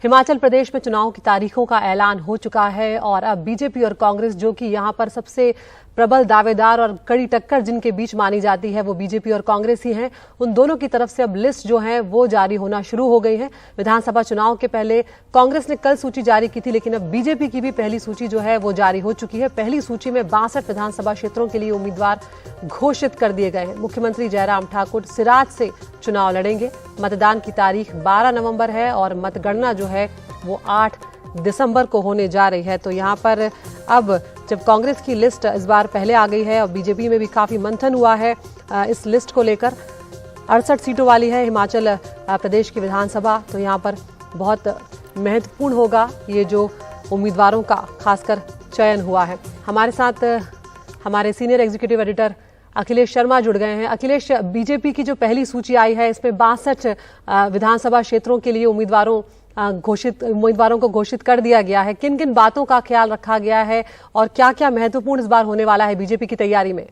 हिमाचल प्रदेश में चुनाव की तारीखों का ऐलान हो चुका है और अब बीजेपी और कांग्रेस, जो कि यहां पर सबसे प्रबल दावेदार और कड़ी टक्कर जिनके बीच मानी जाती है, वो बीजेपी और कांग्रेस ही हैं। उन दोनों की तरफ से अब लिस्ट जो है वो जारी होना शुरू हो गई है। विधानसभा चुनाव के पहले कांग्रेस ने कल सूची जारी की थी, लेकिन अब बीजेपी की भी पहली सूची जो है वो जारी हो चुकी है। पहली सूची में 62 विधानसभा क्षेत्रों के लिए उम्मीदवार घोषित कर दिए गए हैं। मुख्यमंत्री जयराम ठाकुर सिराज से चुनाव लड़ेंगे। मतदान की तारीख 12 नवंबर है और मतगणना जो है वो 8 दिसंबर को होने जा रही है। तो यहाँ पर अब जब कांग्रेस की लिस्ट इस बार पहले आ गई है और बीजेपी में भी काफी मंथन हुआ है इस लिस्ट को लेकर, 68 सीटों वाली है हिमाचल प्रदेश की विधानसभा, तो यहाँ पर बहुत महत्वपूर्ण होगा ये जो उम्मीदवारों का खासकर चयन हुआ है। हमारे साथ हमारे senior executive editor Akhilesh Sharma जुड़ गए हैं। अखिलेश, बीजेपी की जो पहली सूची आई है इसमें 62 विधानसभा क्षेत्रों के लिए उम्मीदवारों को घोषित कर दिया गया है। किन किन बातों का ख्याल रखा गया है और क्या क्या महत्वपूर्ण इस बार होने वाला है बीजेपी की तैयारी में?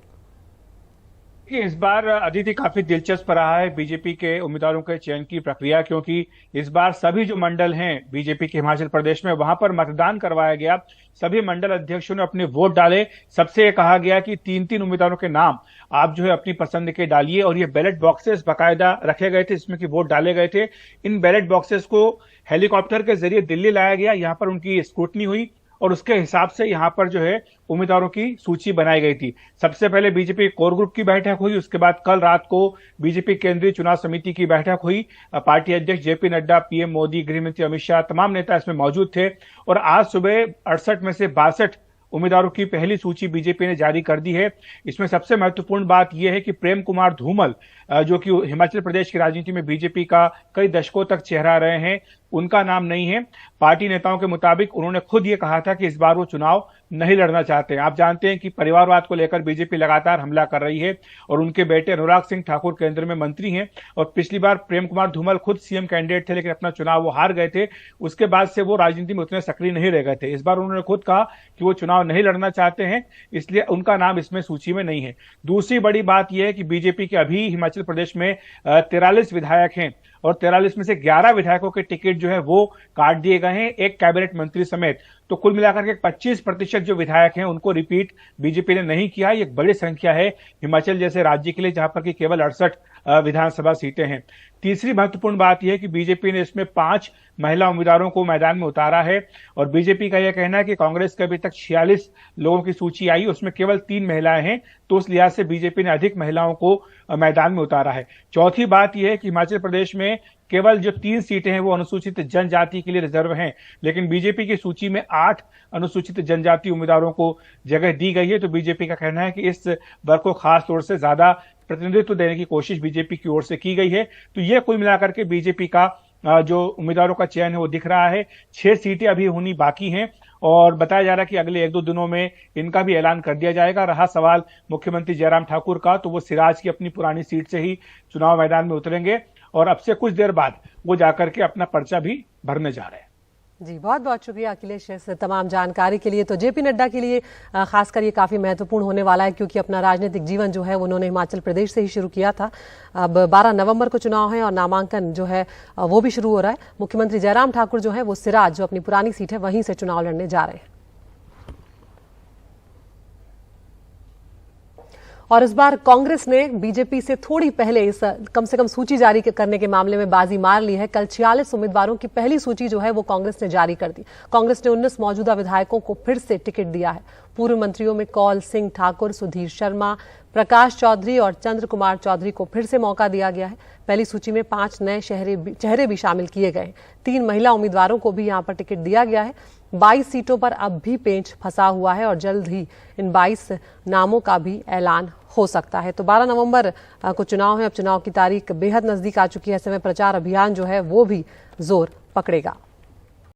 इस बार अदिति काफी दिलचस्प रहा है बीजेपी के उम्मीदवारों के चयन की प्रक्रिया, क्योंकि इस बार सभी जो मंडल हैं बीजेपी के हिमाचल प्रदेश में, वहां पर मतदान करवाया गया। सभी मंडल अध्यक्षों ने अपने वोट डाले। सबसे कहा गया कि 3-3 उम्मीदवारों के नाम आप जो है अपनी पसंद के डालिए, और ये बैलेट बॉक्सेस बाकायदा रखे गए थे जिसमें कि वोट डाले गए थे। इन बैलेट बॉक्सेस को हेलीकॉप्टर के जरिए दिल्ली लाया गया, यहाँ पर उनकी स्क्रूटनी हुई और उसके हिसाब से यहाँ पर जो है उम्मीदवारों की सूची बनाई गई थी। सबसे पहले बीजेपी कोर ग्रुप की बैठक हुई, उसके बाद कल रात को बीजेपी केंद्रीय चुनाव समिति की बैठक हुई। पार्टी अध्यक्ष जेपी नड्डा, पीएम मोदी, गृहमंत्री अमित शाह, तमाम नेता इसमें मौजूद थे। और आज सुबह 68 में से 62 उम्मीदवारों की पहली सूची बीजेपी ने जारी कर दी है। इसमें सबसे महत्वपूर्ण बात यह है कि प्रेम कुमार धूमल, जो कि हिमाचल प्रदेश की राजनीति में बीजेपी का कई दशकों तक चेहरा रहे हैं, उनका नाम नहीं है। पार्टी नेताओं के मुताबिक उन्होंने खुद ये कहा था कि इस बार वो चुनाव नहीं लड़ना चाहते हैं। आप जानते हैं कि परिवारवाद को लेकर बीजेपी लगातार हमला कर रही है और उनके बेटे अनुराग सिंह ठाकुर केंद्र में मंत्री हैं, और पिछली बार प्रेम कुमार धूमल खुद सीएम कैंडिडेट थे, लेकिन अपना चुनाव वो हार गए थे। उसके बाद से वो राजनीति में उतने सक्रिय नहीं रह गए थे। इस बार उन्होंने खुद कहा कि वो चुनाव नहीं लड़ना चाहते हैं, इसलिए उनका नाम इसमें सूची में नहीं है। दूसरी बड़ी बात यह है कि बीजेपी के अभी हिमाचल प्रदेश में 43 विधायक हैं और 43 में से 11 विधायकों के टिकट जो है वो काट दिए गए हैं, एक कैबिनेट मंत्री समेत। तो कुल मिलाकर के 25% जो विधायक हैं उनको रिपीट बीजेपी ने नहीं किया। ये एक बड़ी संख्या है हिमाचल जैसे राज्य के लिए, जहां पर कि केवल 68 विधानसभा सीटें हैं। तीसरी महत्वपूर्ण बात यह है कि बीजेपी ने इसमें 5 महिला उम्मीदवारों को मैदान में उतारा है, और बीजेपी का यह कहना है कि कांग्रेस के अभी तक 46 लोगों की सूची आई, उसमें केवल 3 महिलाएं हैं, तो उस लिहाज से बीजेपी ने अधिक महिलाओं को मैदान में उतारा है। चौथी बात यह है कि हिमाचल प्रदेश में केवल जो 3 सीटें हैं वो अनुसूचित जनजाति के लिए रिजर्व हैं, लेकिन बीजेपी की सूची में 8 अनुसूचित जनजाति उम्मीदवारों को जगह दी गई है। तो बीजेपी का कहना है कि इस वर्ग को खास तौर से ज्यादा प्रतिनिधित्व देने की कोशिश बीजेपी की ओर से की गई है। तो यह कुल मिलाकर के बीजेपी का जो उम्मीदवारों का चयन है वो दिख रहा है। 6 सीटें अभी होनी बाकी हैं और बताया जा रहा है कि अगले 1-2 दिनों में इनका भी ऐलान कर दिया जाएगा। रहा सवाल मुख्यमंत्री जयराम ठाकुर का, तो वो सिराज की अपनी पुरानी सीट से ही चुनाव मैदान में उतरेंगे और अब से कुछ देर बाद वो जाकर के अपना पर्चा भी भरने जा रहे हैं। जी, बहुत बहुत शुक्रिया अखिलेश इस तमाम जानकारी के लिए। तो जेपी नड्डा के लिए खासकर ये काफी महत्वपूर्ण होने वाला है, क्योंकि अपना राजनीतिक जीवन जो है उन्होंने हिमाचल प्रदेश से ही शुरू किया था। अब 12 नवंबर को चुनाव है और नामांकन जो है वो भी शुरू हो रहा है। मुख्यमंत्री जयराम ठाकुर जो है वो सिराज, जो अपनी पुरानी सीट है, वहीं से चुनाव लड़ने जा रहे हैं। और इस बार कांग्रेस ने बीजेपी से थोड़ी पहले इस कम से कम सूची जारी करने के मामले में बाजी मार ली है। कल 46 उम्मीदवारों की पहली सूची जो है वो कांग्रेस ने जारी कर दी। कांग्रेस ने 19 मौजूदा विधायकों को फिर से टिकट दिया है। पूर्व मंत्रियों में कौल सिंह ठाकुर, सुधीर शर्मा, प्रकाश चौधरी और चंद्र कुमार चौधरी को फिर से मौका दिया गया है। पहली सूची में 5 नए चेहरे भी शामिल किए गए हैं। 3 महिला उम्मीदवारों को भी यहां पर टिकट दिया गया है। 22 सीटों पर अब भी पेंच फंसा हुआ है और जल्द ही इन 22 नामों का भी ऐलान हो सकता है। तो 12 नवंबर को चुनाव है। अब चुनाव की तारीख बेहद नजदीक आ चुकी है। ऐसे में प्रचार अभियान जो है वो भी जोर पकड़ेगा।